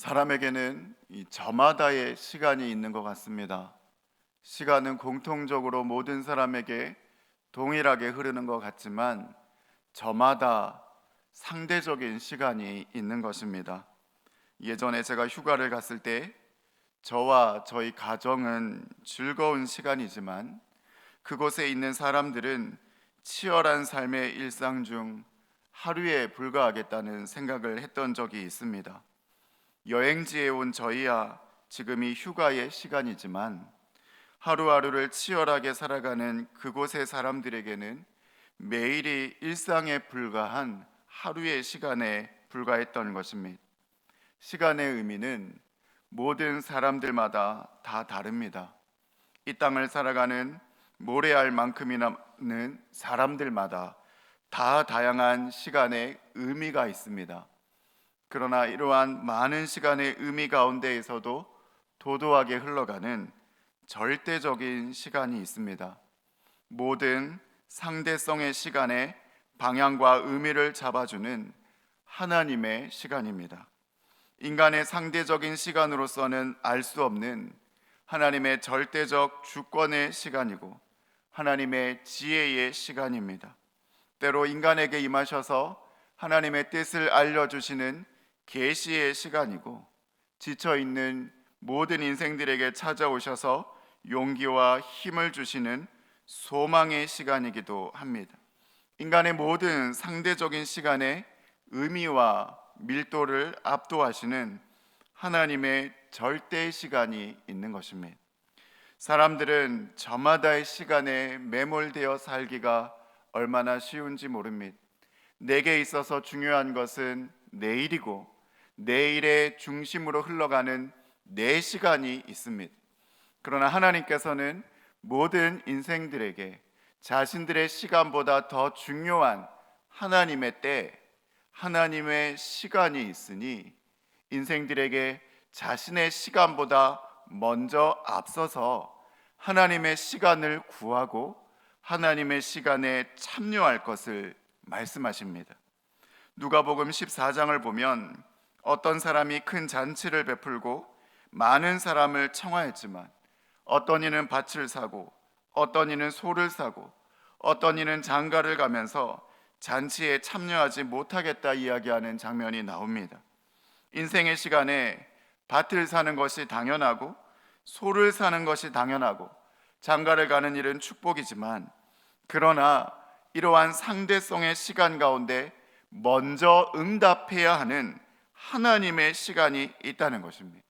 사람에게는 이 저마다의 시간이 있는 것 같습니다. 시간은 공통적으로 모든 사람에게 동일하게 흐르는 것 같지만 저마다 상대적인 시간이 있는 것입니다. 예전에 제가 휴가를 갔을 때 저와 저희 가정은 즐거운 시간이지만 그곳에 있는 사람들은 치열한 삶의 일상 중 하루에 불과하겠다는 생각을 했던 적이 있습니다. 여행지에 온 저희야 지금이 휴가의 시간이지만 하루하루를 치열하게 살아가는 그곳의 사람들에게는 매일이 일상에 불과한 하루의 시간에 불과했던 것입니다. 시간의 의미는 모든 사람들마다 다 다릅니다. 이 땅을 살아가는 모래알 만큼이나는 사람들마다 다 다양한 시간의 의미가 있습니다. 그러나 이러한 많은 시간의 의미 가운데에서도 도도하게 흘러가는 절대적인 시간이 있습니다. 모든 상대성의 시간에 방향과 의미를 잡아주는 하나님의 시간입니다. 인간의 상대적인 시간으로서는 알 수 없는 하나님의 절대적 주권의 시간이고 하나님의 지혜의 시간입니다. 때로 인간에게 임하셔서 하나님의 뜻을 알려주시는 계시의 시간이고 지쳐있는 모든 인생들에게 찾아오셔서 용기와 힘을 주시는 소망의 시간이기도 합니다. 인간의 모든 상대적인 시간의 의미와 밀도를 압도하시는 하나님의 절대 시간이 있는 것입니다. 사람들은 저마다의 시간에 매몰되어 살기가 얼마나 쉬운지 모릅니다. 내게 있어서 중요한 것은 내일이고 내일의 중심으로 흘러가는 내 시간이 있습니다. 그러나 하나님께서는 모든 인생들에게 자신들의 시간보다 더 중요한 하나님의 때, 하나님의 시간이 있으니 인생들에게 자신의 시간보다 먼저 앞서서 하나님의 시간을 구하고 하나님의 시간에 참여할 것을 말씀하십니다. 누가복음 14장을 보면 어떤 사람이 큰 잔치를 베풀고 많은 사람을 청하였지만 어떤 이는 밭을 사고 어떤 이는 소를 사고 어떤 이는 장가를 가면서 잔치에 참여하지 못하겠다 이야기하는 장면이 나옵니다. 인생의 시간에 밭을 사는 것이 당연하고 소를 사는 것이 당연하고 장가를 가는 일은 축복이지만 그러나 이러한 상대성의 시간 가운데 먼저 응답해야 하는 하나님의 시간이 있다는 것입니다.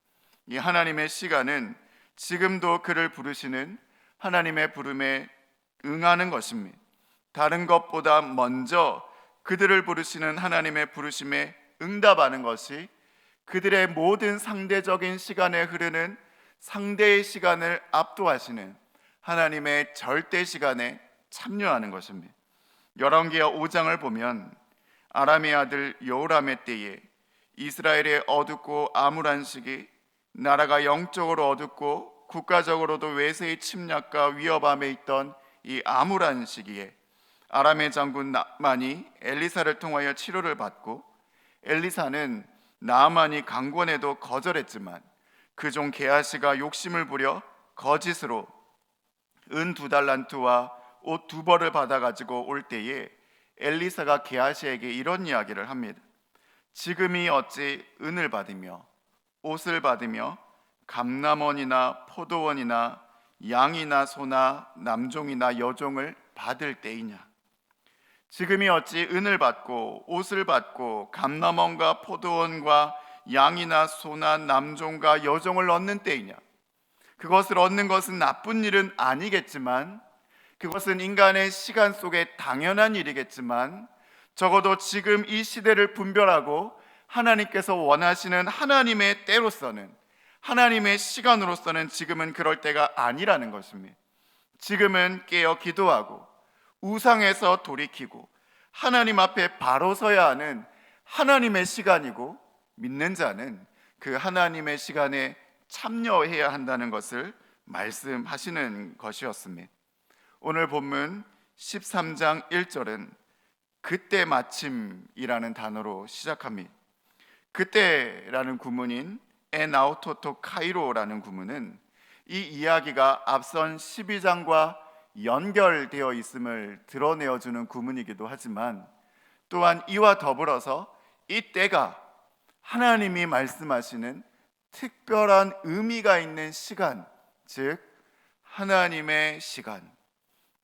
이 하나님의 시간은 지금도 그를 부르시는 하나님의 부름에 응하는 것입니다. 다른 것보다 먼저 그들을 부르시는 하나님의 부르심에 응답하는 것이 그들의 모든 상대적인 시간에 흐르는 상대의 시간을 압도하시는 하나님의 절대 시간에 참여하는 것입니다. 열왕기하 5장을 보면 아람의 아들 여호람의 때에 이스라엘의 어둡고 암울한 시기, 나라가 영적으로 어둡고 국가적으로도 외세의 침략과 위협함에 있던 이 암울한 시기에 아람의 장군 나만이 엘리사를 통하여 치료를 받고 엘리사는 나만이 강권해도 거절했지만 그 종 게하시가 욕심을 부려 거짓으로 은 2달란트와 옷 2벌을 받아가지고 올 때에 엘리사가 게하시에게 이런 이야기를 합니다. 지금이 어찌 은을 받으며 옷을 받으며 감람원이나 포도원이나 양이나 소나 남종이나 여종을 받을 때이냐. 지금이 어찌 은을 받고 옷을 받고 감람원과 포도원과 양이나 소나 남종과 여종을 얻는 때이냐. 그것을 얻는 것은 나쁜 일은 아니겠지만 그것은 인간의 시간 속에 당연한 일이겠지만 적어도 지금 이 시대를 분별하고 하나님께서 원하시는 하나님의 때로서는 하나님의 시간으로서는 지금은 그럴 때가 아니라는 것입니다. 지금은 깨어 기도하고 우상에서 돌이키고 하나님 앞에 바로 서야 하는 하나님의 시간이고 믿는 자는 그 하나님의 시간에 참여해야 한다는 것을 말씀하시는 것이었습니다. 오늘 본문 13장 1절은 그때 마침이라는 단어로 시작합니다. 그때라는 구문인 에나우토토 카이로라는 구문은 이 이야기가 앞선 12장과 연결되어 있음을 드러내어주는 구문이기도 하지만, 또한 이와 더불어서 이 때가 하나님이 말씀하시는 특별한 의미가 있는 시간, 즉 하나님의 시간,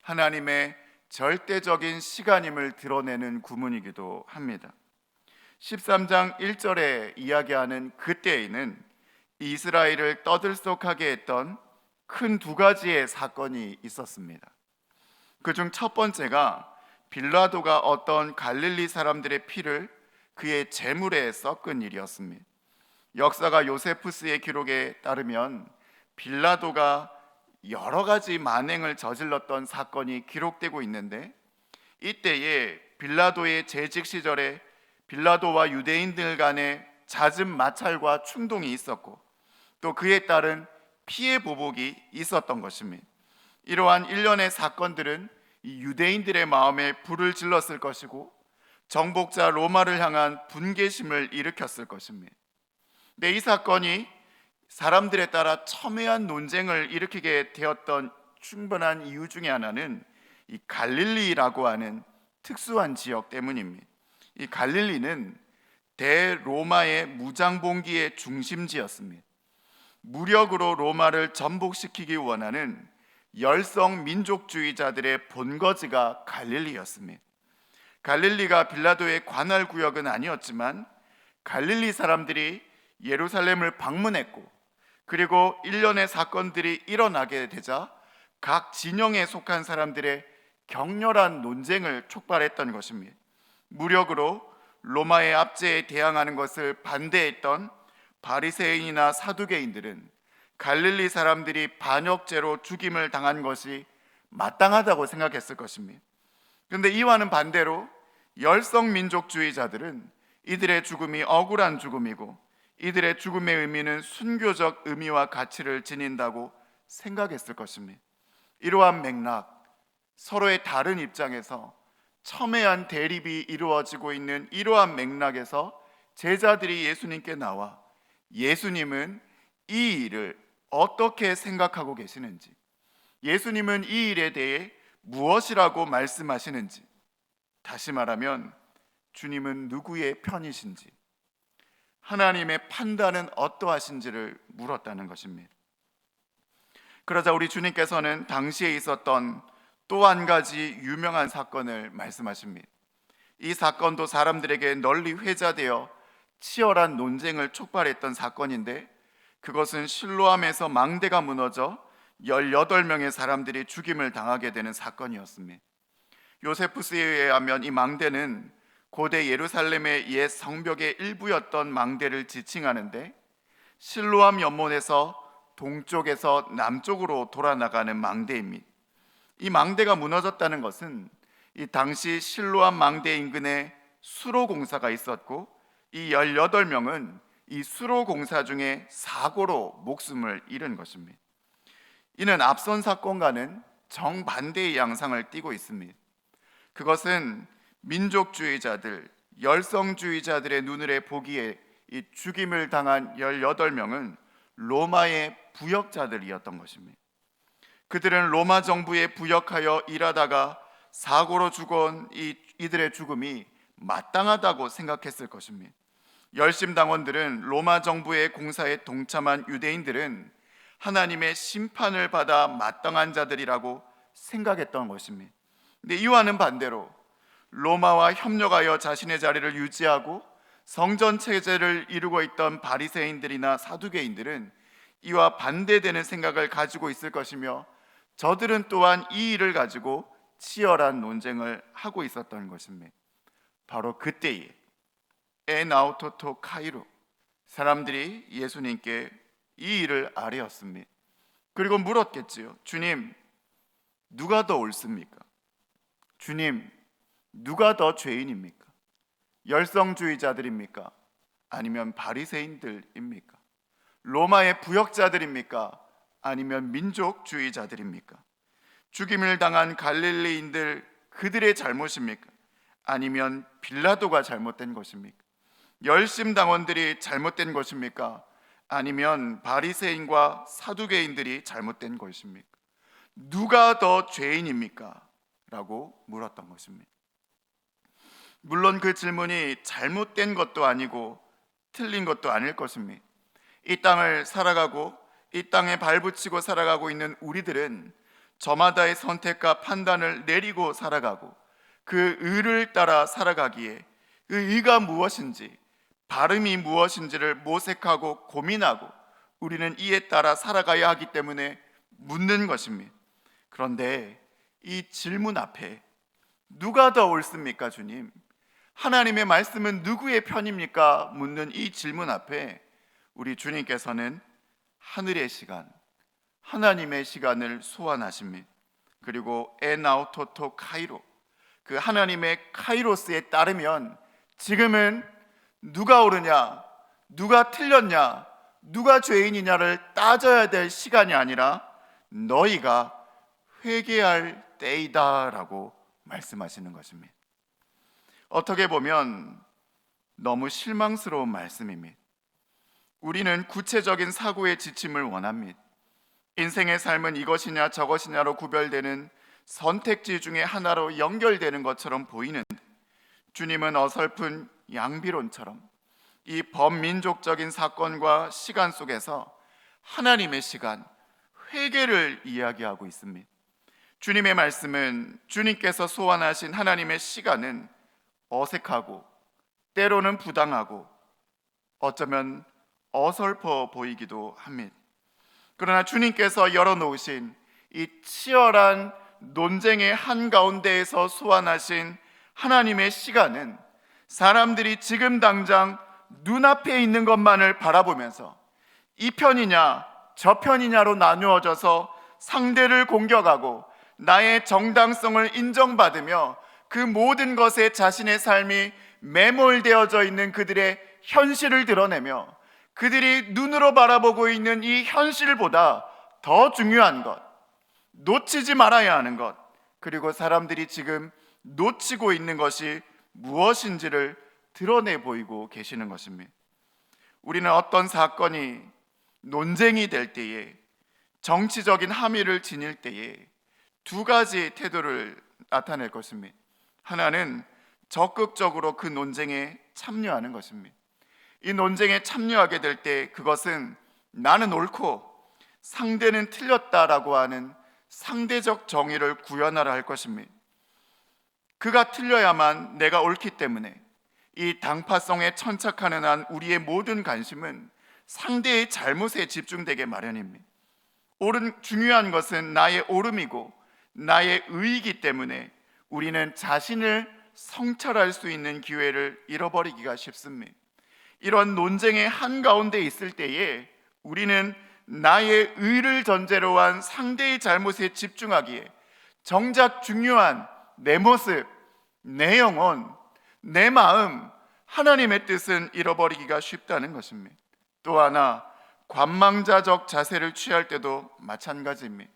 하나님의 절대적인 시간임을 드러내는 구문이기도 합니다. 13장 1절에 이야기하는 그때에는 이스라엘을 떠들썩하게 했던 큰 두 가지의 사건이 있었습니다. 그중 첫 번째가 빌라도가 어떤 갈릴리 사람들의 피를 그의 제물에 섞은 일이었습니다. 역사가 요세푸스의 기록에 따르면 빌라도가 여러 가지 만행을 저질렀던 사건이 기록되고 있는데, 이때에 빌라도의 재직 시절에 빌라도와 유대인들 간에 잦은 마찰과 충동이 있었고, 또 그에 따른 피해 보복이 있었던 것입니다. 이러한 일련의 사건들은 이 유대인들의 마음에 불을 질렀을 것이고, 정복자 로마를 향한 분개심을 일으켰을 것입니다. 근데 이 사건이 사람들에 따라 첨예한 논쟁을 일으키게 되었던 충분한 이유 중에 하나는 이 갈릴리라고 하는 특수한 지역 때문입니다. 이 갈릴리는 대로마의 무장봉기의 중심지였습니다. 무력으로 로마를 전복시키기 원하는 열성 민족주의자들의 본거지가 갈릴리였습니다. 갈릴리가 빌라도의 관할 구역은 아니었지만 갈릴리 사람들이 예루살렘을 방문했고, 그리고 일련의 사건들이 일어나게 되자 각 진영에 속한 사람들의 격렬한 논쟁을 촉발했던 것입니다. 무력으로 로마의 압제에 대항하는 것을 반대했던 바리새인이나 사두개인들은 갈릴리 사람들이 반역죄로 죽임을 당한 것이 마땅하다고 생각했을 것입니다. 그런데 이와는 반대로 열성 민족주의자들은 이들의 죽음이 억울한 죽음이고, 이들의 죽음의 의미는 순교적 의미와 가치를 지닌다고 생각했을 것입니다. 이러한 맥락, 서로의 다른 입장에서 첨예한 대립이 이루어지고 있는 이러한 맥락에서 제자들이 예수님께 나와 예수님은 이 일을 어떻게 생각하고 계시는지, 예수님은 이 일에 대해 무엇이라고 말씀하시는지, 다시 말하면 주님은 누구의 편이신지, 하나님의 판단은 어떠하신지를 물었다는 것입니다. 그러자 우리 주님께서는 당시에 있었던 또 한 가지 유명한 사건을 말씀하십니다. 이 사건도 사람들에게 널리 회자되어 치열한 논쟁을 촉발했던 사건인데, 그것은 실로암에서 망대가 무너져 18명의 사람들이 죽임을 당하게 되는 사건이었습니다. 요세푸스에 의하면 이 망대는 고대 예루살렘의 옛 성벽의 일부였던 망대를 지칭하는데, 실로암 연못에서 동쪽에서 남쪽으로 돌아나가는 망대입니다. 이 망대가 무너졌다는 것은 이 당시 실로암 망대 인근에 수로 공사가 있었고, 이 18명은 이 수로 공사 중에 사고로 목숨을 잃은 것입니다. 이는 앞선 사건과는 정반대의 양상을 띠고 있습니다. 그것은 민족주의자들, 열성주의자들의 눈으로 보기에 이 죽임을 당한 18명은 로마의 부역자들이었던 것입니다. 그들은 로마 정부에 부역하여 일하다가 사고로 죽은 이들의 죽음이 마땅하다고 생각했을 것입니다. 열심당원들은 로마 정부의 공사에 동참한 유대인들은 하나님의 심판을 받아 마땅한 자들이라고 생각했던 것입니다. 근데 이와는 반대로 로마와 협력하여 자신의 자리를 유지하고 성전 체제를 이루고 있던 바리새인들이나 사두개인들은 이와 반대되는 생각을 가지고 있을 것이며, 저들은 또한 이 일을 가지고 치열한 논쟁을 하고 있었던 것입니다. 바로 그때에 에나우토토 카이로, 사람들이 예수님께 이 일을 아뢰었습니다. 그리고 물었겠지요. 주님, 누가 더 옳습니까? 주님, 누가 더 죄인입니까? 열성주의자들입니까? 아니면 바리새인들입니까? 로마의 부역자들입니까? 아니면 민족주의자들입니까? 죽임을 당한 갈릴리인들, 그들의 잘못입니까? 아니면 빌라도가 잘못된 것입니까? 열심당원들이 잘못된 것입니까? 아니면 바리새인과 사두개인들이 잘못된 것입니까? 누가 더 죄인입니까? 라고 물었던 것입니다. 물론 그 질문이 잘못된 것도 아니고 틀린 것도 아닐 것입니다. 이 땅을 살아가고 이 땅에 발붙이고 살아가고 있는 우리들은 저마다의 선택과 판단을 내리고 살아가고 그 의를 따라 살아가기에 그 의가 무엇인지 바름이 무엇인지를 모색하고 고민하고 우리는 이에 따라 살아가야 하기 때문에 묻는 것입니다. 그런데 이 질문 앞에 누가 더 옳습니까, 주님? 하나님의 말씀은 누구의 편입니까? 묻는 이 질문 앞에 우리 주님께서는 하늘의 시간, 하나님의 시간을 소환하십니다. 그리고 에나우토토 카이로, 그 하나님의 카이로스에 따르면 지금은 누가 옳으냐, 누가 틀렸냐, 누가 죄인이냐를 따져야 될 시간이 아니라 너희가 회개할 때이다라고 말씀하시는 것입니다. 어떻게 보면 너무 실망스러운 말씀입니다. 우리는 구체적인 사고의 지침을 원합니다. 인생의 삶은 이것이냐 저것이냐로 구별되는 선택지 중에 하나로 연결되는 것처럼 보이는데 주님은 어설픈 양비론처럼 이 범민족적인 사건과 시간 속에서 하나님의 시간, 회개를 이야기하고 있습니다. 주님의 말씀은 주님께서 소환하신 하나님의 시간은 어색하고 때로는 부당하고 어쩌면 어설퍼 보이기도 합니다. 그러나 주님께서 열어놓으신 이 치열한 논쟁의 한가운데에서 소환하신 하나님의 시간은 사람들이 지금 당장 눈앞에 있는 것만을 바라보면서 이 편이냐 저 편이냐로 나누어져서 상대를 공격하고 나의 정당성을 인정받으며 그 모든 것에 자신의 삶이 매몰되어져 있는 그들의 현실을 드러내며 그들이 눈으로 바라보고 있는 이 현실보다 더 중요한 것, 놓치지 말아야 하는 것, 그리고 사람들이 지금 놓치고 있는 것이 무엇인지를 드러내 보이고 계시는 것입니다. 우리는 어떤 사건이 논쟁이 될 때에, 정치적인 함의를 지닐 때에 두 가지 태도를 나타낼 것입니다. 하나는 적극적으로 그 논쟁에 참여하는 것입니다. 이 논쟁에 참여하게 될 때 그것은 나는 옳고 상대는 틀렸다라고 하는 상대적 정의를 구현하라 할 것입니다. 그가 틀려야만 내가 옳기 때문에 이 당파성에 천착하는 한 우리의 모든 관심은 상대의 잘못에 집중되게 마련입니다. 중요한 것은 나의 옳음이고 나의 의이기 때문에 우리는 자신을 성찰할 수 있는 기회를 잃어버리기가 쉽습니다. 이런 논쟁의 한가운데 있을 때에 우리는 나의 의를 전제로 한 상대의 잘못에 집중하기에 정작 중요한 내 모습, 내 영혼, 내 마음, 하나님의 뜻은 잃어버리기가 쉽다는 것입니다. 또 하나, 관망자적 자세를 취할 때도 마찬가지입니다.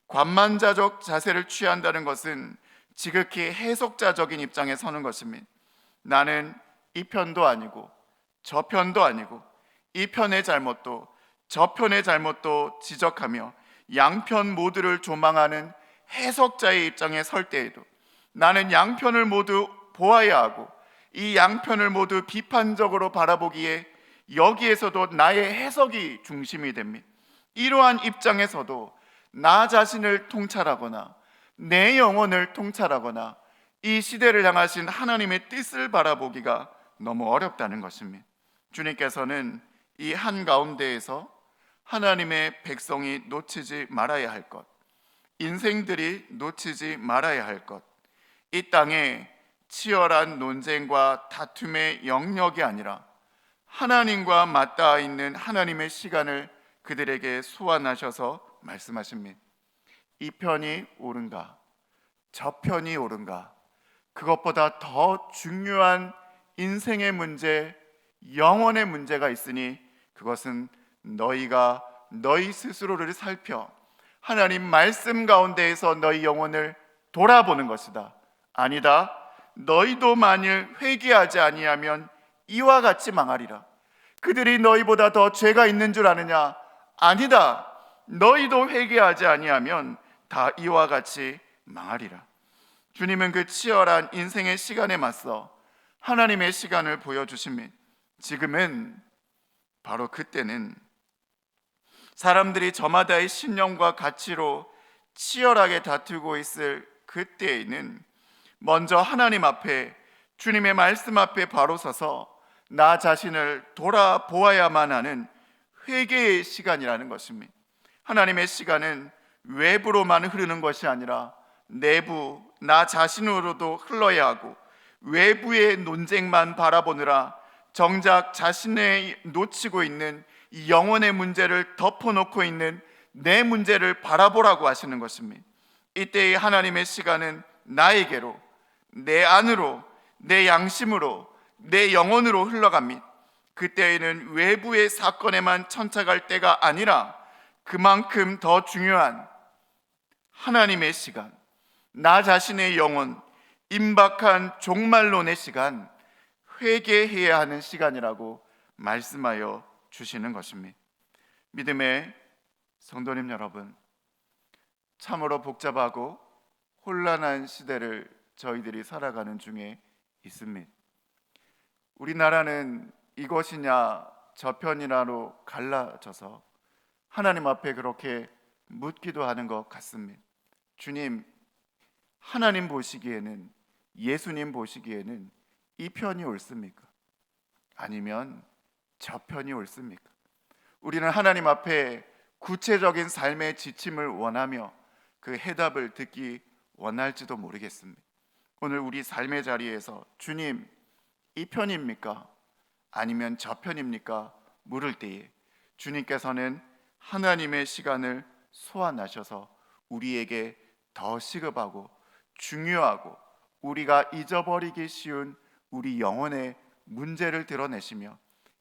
관망자적 자세를 취한다는 것은 지극히 해석자적인 입장에 서는 것입니다. 나는 이 편도 아니고 저 편도 아니고 이 편의 잘못도 저 편의 잘못도 지적하며 양편 모두를 조망하는 해석자의 입장에 설 때에도 나는 양편을 모두 보아야 하고 이 양편을 모두 비판적으로 바라보기에 여기에서도 나의 해석이 중심이 됩니다. 이러한 입장에서도 나 자신을 통찰하거나 내 영혼을 통찰하거나 이 시대를 향하신 하나님의 뜻을 바라보기가 너무 어렵다는 것입니다. 주님께서는 이 한가운데에서 하나님의 백성이 놓치지 말아야 할 것, 인생들이 놓치지 말아야 할 것, 이 땅에 치열한 논쟁과 다툼의 영역이 아니라 하나님과 맞닿아 있는 하나님의 시간을 그들에게 소환하셔서 말씀하십니다. 이 편이 옳은가? 저 편이 옳은가? 그것보다 더 중요한 인생의 문제, 영혼의 문제가 있으니 그것은 너희가 너희 스스로를 살펴 하나님 말씀 가운데에서 너희 영혼을 돌아보는 것이다. 아니다. 너희도 만일 회개하지 아니하면 이와 같이 망하리라. 그들이 너희보다 더 죄가 있는 줄 아느냐? 아니다. 너희도 회개하지 아니하면 다 이와 같이 망하리라. 주님은 그 치열한 인생의 시간에 맞서 하나님의 시간을 보여주시며, 지금은 바로 그때는 사람들이 저마다의 신념과 가치로 치열하게 다투고 있을 그때에는 먼저 하나님 앞에, 주님의 말씀 앞에 바로 서서 나 자신을 돌아보아야만 하는 회개의 시간이라는 것입니다. 하나님의 시간은 외부로만 흐르는 것이 아니라 내부, 나 자신으로도 흘러야 하고, 외부의 논쟁만 바라보느라 정작 자신의 놓치고 있는 이 영혼의 문제를 덮어놓고 있는 내 문제를 바라보라고 하시는 것입니다. 이때의 하나님의 시간은 나에게로, 내 안으로, 내 양심으로, 내 영혼으로 흘러갑니다. 그때에는 외부의 사건에만 천착할 때가 아니라 그만큼 더 중요한 하나님의 시간, 나 자신의 영혼, 임박한 종말론의 시간, 회개해야 하는 시간이라고 말씀하여 주시는 것입니다. 믿음의 성도님 여러분, 참으로 복잡하고 혼란한 시대를 저희들이 살아가는 중에 있습니다. 우리나라는 이것이냐 저편이냐로 갈라져서 하나님 앞에 그렇게 묻기도 하는 것 같습니다. 주님, 하나님 보시기에는, 예수님 보시기에는 이 편이 옳습니까? 아니면 저 편이 옳습니까? 우리는 하나님 앞에 구체적인 삶의 지침을 원하며 그 해답을 듣기 원할지도 모르겠습니다. 오늘 우리 삶의 자리에서 주님, 이 편입니까? 아니면 저 편입니까? 물을 때에 주님께서는 하나님의 시간을 소환하셔서 우리에게 더 시급하고 중요하고 우리가 잊어버리기 쉬운 우리 영혼의 문제를 드러내시며,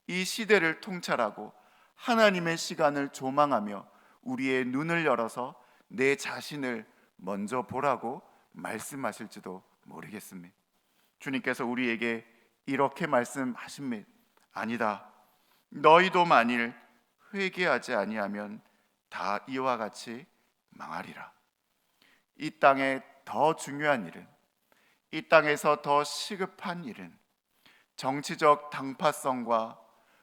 이 시대를 통찰하고 하나님의 시간을 조망하며 우리의 눈을 열어서 내 자신을 먼저 보라고 말씀하실지도 모르겠습니다. 주님께서 우리에게 이렇게 말씀하십니다. 아니다. 너희도 만일 회개하지 아니하면 다 이와 같이 망하리라. 이 땅에 더 중요한 일은, 이 땅에서 더 시급한 일은 정치적 당파성과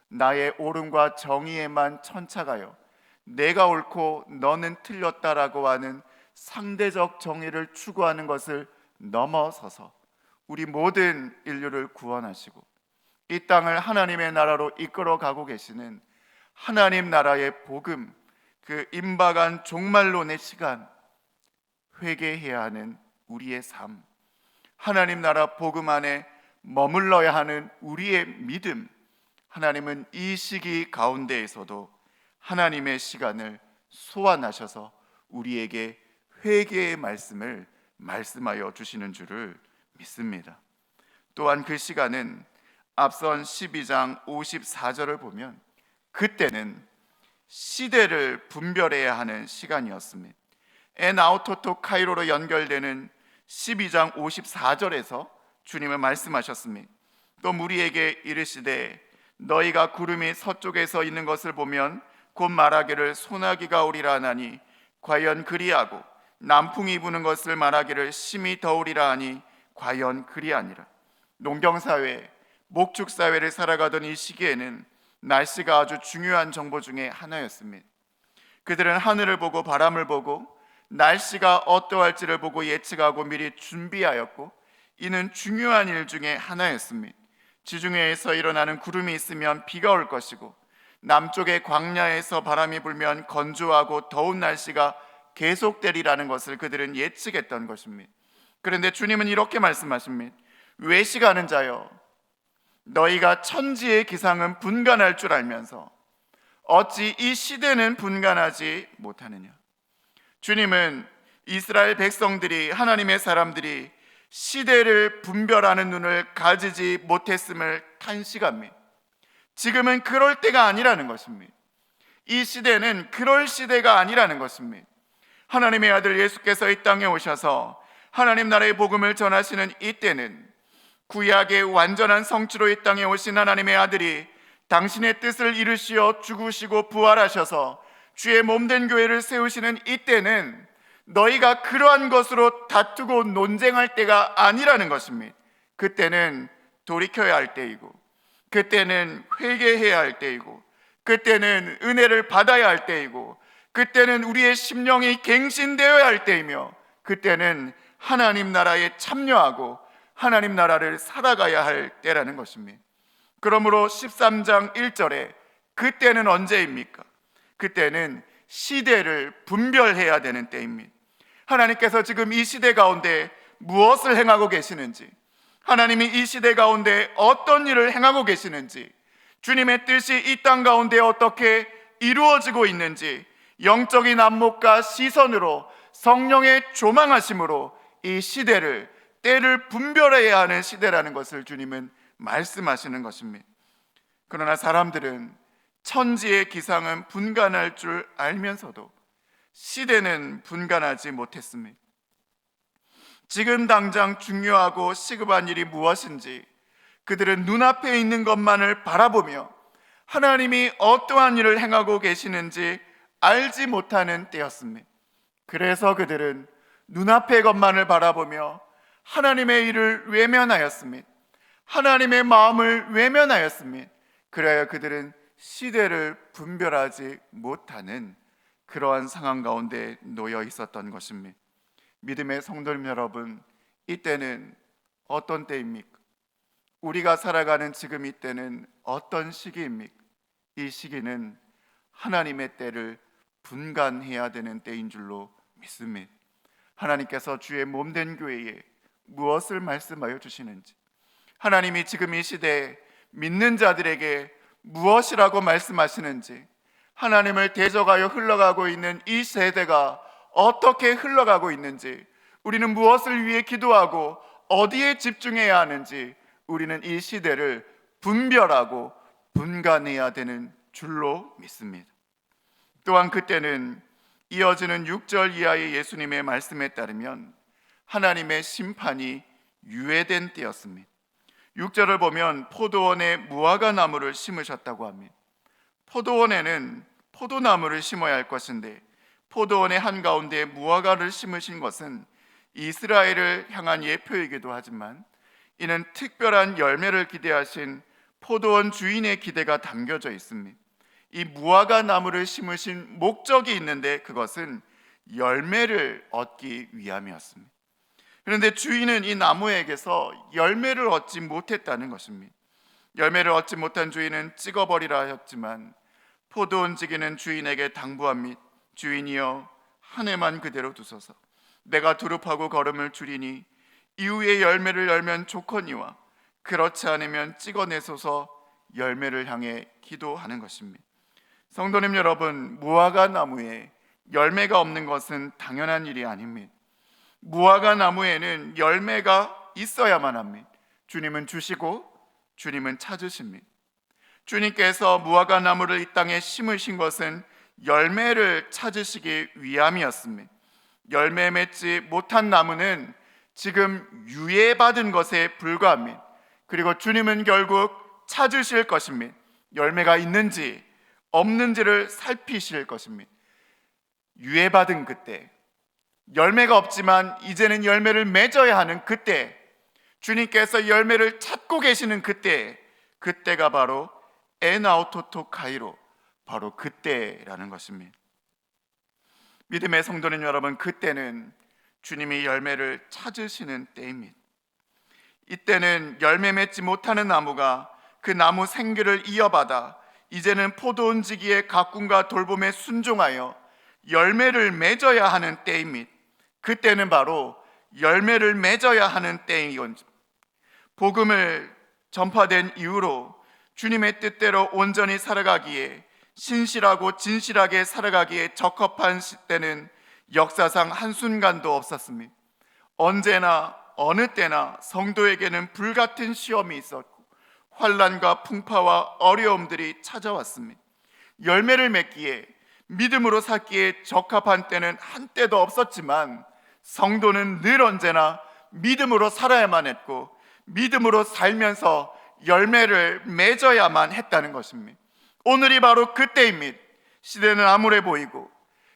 나의 옳음과 정의에만 천착하여 내가 옳고 너는 틀렸다라고 하는 상대적 정의를 추구하는 것을 넘어서서 우리 모든 인류를 구원하시고 이 땅을 하나님의 나라로 이끌어 가고 계시는 하나님 나라의 복음, 그 임박한 종말론의 시간, 회개해야 하는 우리의 삶, 하나님 나라 복음 안에 머물러야 하는 우리의 믿음, 하나님은 이 시기 가운데에서도 하나님의 시간을 소환하셔서 우리에게 회개의 말씀을 말씀하여 주시는 줄을 믿습니다. 또한 그 시간은 앞선 12장 54절을 보면 그때는 시대를 분별해야 하는 시간이었습니다. 엔아우토토 카이로로 연결되는 12장 54절에서 주님은 말씀하셨습니다. 또 무리에게 이르시되 너희가 구름이 서쪽에서 있는 것을 보면 곧 말하기를 소나기가 오리라 하나니 과연 그리하고 남풍이 부는 것을 말하기를 심히 더우리라 하니 과연 그리하니라. 농경사회, 목축사회를 살아가던 이 시기에는 날씨가 아주 중요한 정보 중에 하나였습니다. 그들은 하늘을 보고 바람을 보고 날씨가 어떠할지를 보고 예측하고 미리 준비하였고, 이는 중요한 일 중에 하나였습니다. 지중해에서 일어나는 구름이 있으면 비가 올 것이고, 남쪽의 광야에서 바람이 불면 건조하고 더운 날씨가 계속되리라는 것을 그들은 예측했던 것입니다. 그런데 주님은 이렇게 말씀하십니다. 외식하는 자여, 너희가 천지의 기상은 분간할 줄 알면서 어찌 이 시대는 분간하지 못하느냐. 주님은 이스라엘 백성들이, 하나님의 사람들이 시대를 분별하는 눈을 가지지 못했음을 탄식합니다. 지금은 그럴 때가 아니라는 것입니다. 이 시대는 그럴 시대가 아니라는 것입니다. 하나님의 아들 예수께서 이 땅에 오셔서 하나님 나라의 복음을 전하시는 이때는 구약의 완전한 성취로 이 땅에 오신 하나님의 아들이 당신의 뜻을 이루시어 죽으시고 부활하셔서 주의 몸된 교회를 세우시는 이때는 너희가 그러한 것으로 다투고 논쟁할 때가 아니라는 것입니다. 그때는 돌이켜야 할 때이고, 그때는 회개해야 할 때이고, 그때는 은혜를 받아야 할 때이고, 그때는 우리의 심령이 갱신되어야 할 때이며, 그때는 하나님 나라에 참여하고 하나님 나라를 살아가야 할 때라는 것입니다. 그러므로 13장 1절에 그때는 언제입니까? 그때는 시대를 분별해야 되는 때입니다. 하나님께서 지금 이 시대 가운데 무엇을 행하고 계시는지, 하나님이 이 시대 가운데 어떤 일을 행하고 계시는지, 주님의 뜻이 이 땅 가운데 어떻게 이루어지고 있는지 영적인 안목과 시선으로 성령의 조망하심으로 이 시대를, 때를 분별해야 하는 시대라는 것을 주님은 말씀하시는 것입니다. 그러나 사람들은 천지의 기상은 분간할 줄 알면서도 시대는 분간하지 못했습니다. 지금 당장 중요하고 시급한 일이 무엇인지 그들은 눈앞에 있는 것만을 바라보며 하나님이 어떠한 일을 행하고 계시는지 알지 못하는 때였습니다. 그래서 그들은 눈앞의 것만을 바라보며 하나님의 일을 외면하였습니다. 하나님의 마음을 외면하였습니다. 그래야 그들은 시대를 분별하지 못하는 그러한 상황 가운데 놓여 있었던 것입니다. 믿음의 성도님 여러분, 이때는 어떤 때입니까? 우리가 살아가는 지금 이때는 어떤 시기입니까? 이 시기는 하나님의 때를 분간해야 되는 때인 줄로 믿습니다. 하나님께서 주의 몸된 교회에 무엇을 말씀하여 주시는지, 하나님이 지금 이 시대에 믿는 자들에게 무엇이라고 말씀하시는지, 하나님을 대적하여 흘러가고 있는 이 세대가 어떻게 흘러가고 있는지, 우리는 무엇을 위해 기도하고 어디에 집중해야 하는지, 우리는 이 시대를 분별하고 분간해야 되는 줄로 믿습니다. 또한 그때는 이어지는 6절 이하의 예수님의 말씀에 따르면 하나님의 심판이 유예된 때였습니다. 6절을 보면 포도원에 무화과 나무를 심으셨다고 합니다. 포도원에는 포도나무를 심어야 할 것인데 포도원의 한가운데 무화과를 심으신 것은 이스라엘을 향한 예표이기도 하지만 이는 특별한 열매를 기대하신 포도원 주인의 기대가 담겨져 있습니다. 이 무화과 나무를 심으신 목적이 있는데 그것은 열매를 얻기 위함이었습니다. 그런데 주인은 이 나무에게서 열매를 얻지 못했다는 것입니다. 열매를 얻지 못한 주인은 찍어버리라 하였지만 포도원 지기는 주인에게 당부합니다. 주인이여, 한 해만 그대로 두소서. 내가 두릅하고 걸음을 줄이니 이후에 열매를 열면 좋거니와 그렇지 않으면 찍어내소서. 열매를 향해 기도하는 것입니다. 성도님 여러분, 무화과 나무에 열매가 없는 것은 당연한 일이 아닙니다. 무화과 나무에는 열매가 있어야만 합니다. 주님은 주시고 주님은 찾으십니다. 주님께서 무화과 나무를 이 땅에 심으신 것은 열매를 찾으시기 위함이었습니다. 열매 맺지 못한 나무는 지금 유예받은 것에 불과합니다. 그리고 주님은 결국 찾으실 것입니다. 열매가 있는지 없는지를 살피실 것입니다. 유예받은 그때, 열매가 없지만 이제는 열매를 맺어야 하는 그때, 주님께서 열매를 찾고 계시는 그때, 그때가 바로 에나우토토 카이로, 바로 그때라는 것입니다. 믿음의 성도님 여러분, 그때는 주님이 열매를 찾으시는 때입니다. 이때는 열매 맺지 못하는 나무가 그 나무 생기를 이어받아 이제는 포도원 지기의 가꿈과 돌봄에 순종하여 열매를 맺어야 하는 때입니다. 그때는 바로 열매를 맺어야 하는 때이건, 복음을 전파된 이후로 주님의 뜻대로 온전히 살아가기에, 신실하고 진실하게 살아가기에 적합한 때는 역사상 한순간도 없었습니다. 언제나 어느 때나 성도에게는 불같은 시험이 있었고 환난과 풍파와 어려움들이 찾아왔습니다. 열매를 맺기에, 믿음으로 살기에 적합한 때는 한때도 없었지만 성도는 늘 언제나 믿음으로 살아야만 했고 믿음으로 살면서 열매를 맺어야만 했다는 것입니다. 오늘이 바로 그때입니다. 시대는 암울해 보이고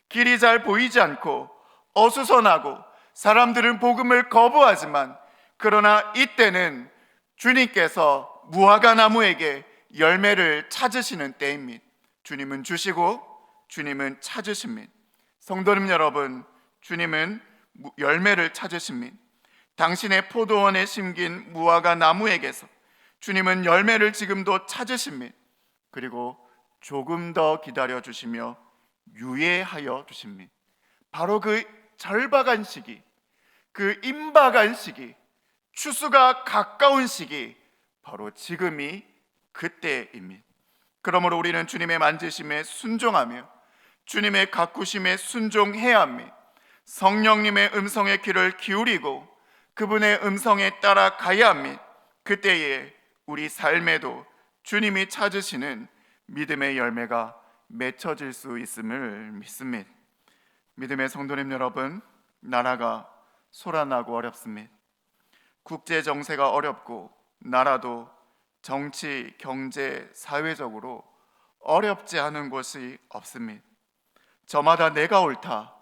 길이 잘 보이지 않고 어수선하고 사람들은 복음을 거부하지만, 그러나 이때는 주님께서 무화과 나무에게 열매를 찾으시는 때입니다. 주님은 주시고 주님은 찾으십니다. 성도님 여러분, 주님은 열매를 찾으십니다. 당신의 포도원에 심긴 무화과 나무에게서 주님은 열매를 지금도 찾으십니다. 그리고 조금 더 기다려 주시며 유예하여 주십니다. 바로 그 절박한 시기, 그 임박한 시기, 추수가 가까운 시기, 바로 지금이 그때입니다. 그러므로 우리는 주님의 만지심에 순종하며 주님의 가꾸심에 순종해야 합니다. 성령님의 음성에 귀를 기울이고 그분의 음성에 따라가야 합니다. 그때에 우리 삶에도 주님이 찾으시는 믿음의 열매가 맺혀질 수 있음을 믿습니다. 믿음의 성도님 여러분, 나라가 소란하고 어렵습니다. 국제 정세가 어렵고 나라도 정치, 경제, 사회적으로 어렵지 않은 곳이 없습니다. 저마다 내가 옳다,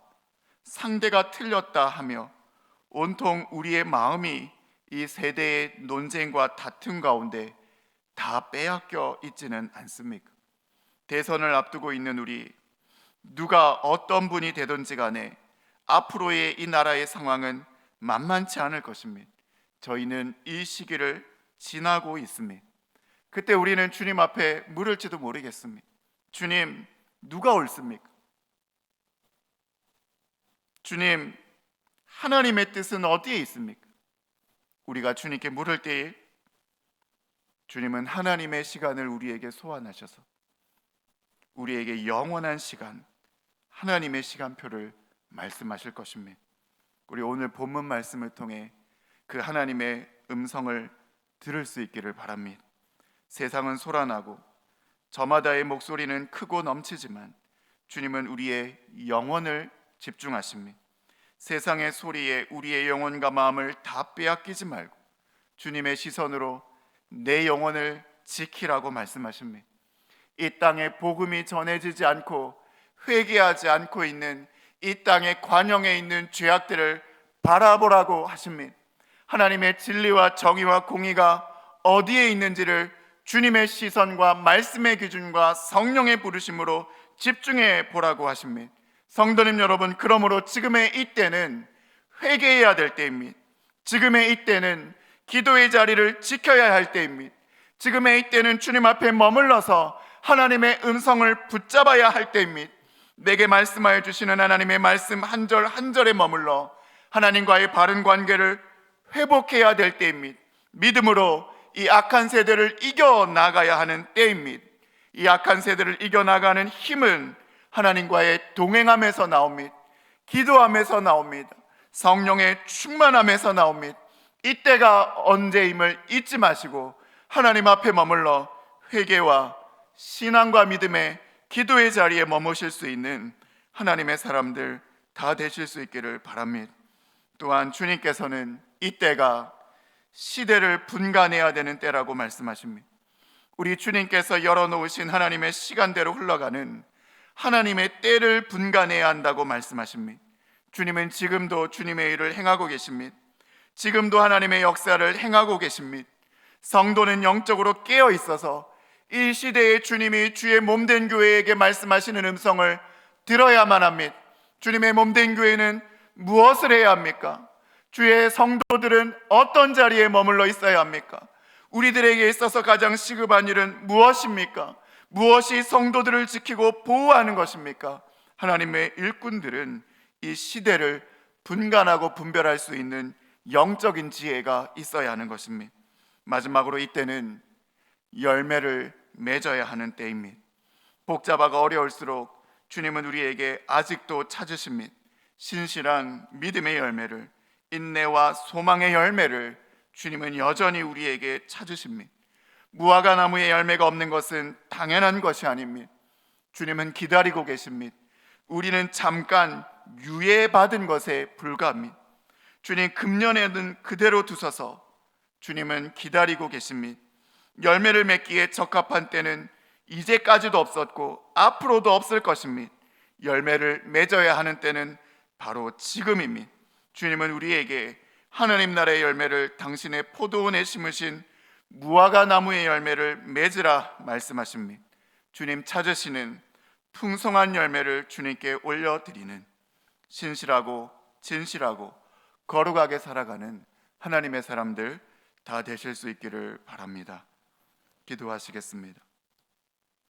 상대가 틀렸다 하며 온통 우리의 마음이 이 세대의 논쟁과 다툼 가운데 다 빼앗겨 있지는 않습니까? 대선을 앞두고 있는 우리, 누가 어떤 분이 되든지 간에 앞으로의 이 나라의 상황은 만만치 않을 것입니다. 저희는 이 시기를 지나고 있습니다. 그때 우리는 주님 앞에 물을지도 모르겠습니다. 주님, 누가 옳습니까? 주님, 하나님의 뜻은 어디에 있습니까? 우리가 주님께 물을 때에 주님은 하나님의 시간을 우리에게 소환하셔서 우리에게 영원한 시간, 하나님의 시간표를 말씀하실 것입니다. 우리 오늘 본문 말씀을 통해 그 하나님의 음성을 들을 수 있기를 바랍니다. 세상은 소란하고 저마다의 목소리는 크고 넘치지만 주님은 우리의 영혼을 집중하십니다. 세상의 소리에 우리의 영혼과 마음을 다 빼앗기지 말고 주님의 시선으로 내 영혼을 지키라고 말씀하십니다. 이 땅에 복음이 전해지지 않고 회개하지 않고 있는 이 땅의 관영에 있는 죄악들을 바라보라고 하십니다. 하나님의 진리와 정의와 공의가 어디에 있는지를 주님의 시선과 말씀의 기준과 성령의 부르심으로 집중해 보라고 하십니다. 성도님 여러분, 그러므로 지금의 이때는 회개해야 될 때입니다. 지금의 이때는 기도의 자리를 지켜야 할 때입니다. 지금의 이때는 주님 앞에 머물러서 하나님의 음성을 붙잡아야 할 때입니다. 내게 말씀하여 주시는 하나님의 말씀 한 절 한 절에 머물러 하나님과의 바른 관계를 회복해야 될 때입니다. 믿음으로 이 악한 세대를 이겨나가야 하는 때입니다. 이 악한 세대를 이겨나가는 힘은 하나님과의 동행함에서 나옵니다. 기도함에서 나옵니다. 성령의 충만함에서 나옵니다. 이때가 언제임을 잊지 마시고 하나님 앞에 머물러 회개와 신앙과 믿음의 기도의 자리에 머무실 수 있는 하나님의 사람들 다 되실 수 있기를 바랍니다. 또한 주님께서는 이때가 시대를 분간해야 되는 때라고 말씀하십니다. 우리 주님께서 열어놓으신 하나님의 시간대로 흘러가는 하나님의 때를 분간해야 한다고 말씀하십니다. 주님은 지금도 주님의 일을 행하고 계십니다. 지금도 하나님의 역사를 행하고 계십니다. 성도는 영적으로 깨어 있어서 이 시대에 주님이 주의 몸된 교회에게 말씀하시는 음성을 들어야만 합니다. 주님의 몸된 교회는 무엇을 해야 합니까? 주의 성도들은 어떤 자리에 머물러 있어야 합니까? 우리들에게 있어서 가장 시급한 일은 무엇입니까? 무엇이 성도들을 지키고 보호하는 것입니까? 하나님의 일꾼들은 이 시대를 분간하고 분별할 수 있는 영적인 지혜가 있어야 하는 것입니다. 마지막으로 이때는 열매를 맺어야 하는 때입니다. 복잡하고 어려울수록 주님은 우리에게 아직도 찾으십니다. 신실한 믿음의 열매를, 인내와 소망의 열매를 주님은 여전히 우리에게 찾으십니다. 무화과 나무에 열매가 없는 것은 당연한 것이 아닙니다. 주님은 기다리고 계십니다. 우리는 잠깐 유예받은 것에 불과합니다. 주님 금년에는 그대로 두셔서 주님은 기다리고 계십니다. 열매를 맺기에 적합한 때는 이제까지도 없었고 앞으로도 없을 것입니다. 열매를 맺어야 하는 때는 바로 지금입니다. 주님은 우리에게 하나님 나라의 열매를 당신의 포도원에 심으신 무화과 나무의 열매를 맺으라 말씀하십니다. 주님 찾으시는 풍성한 열매를 주님께 올려드리는 신실하고 진실하고 거룩하게 살아가는 하나님의 사람들 다 되실 수 있기를 바랍니다. 기도하시겠습니다.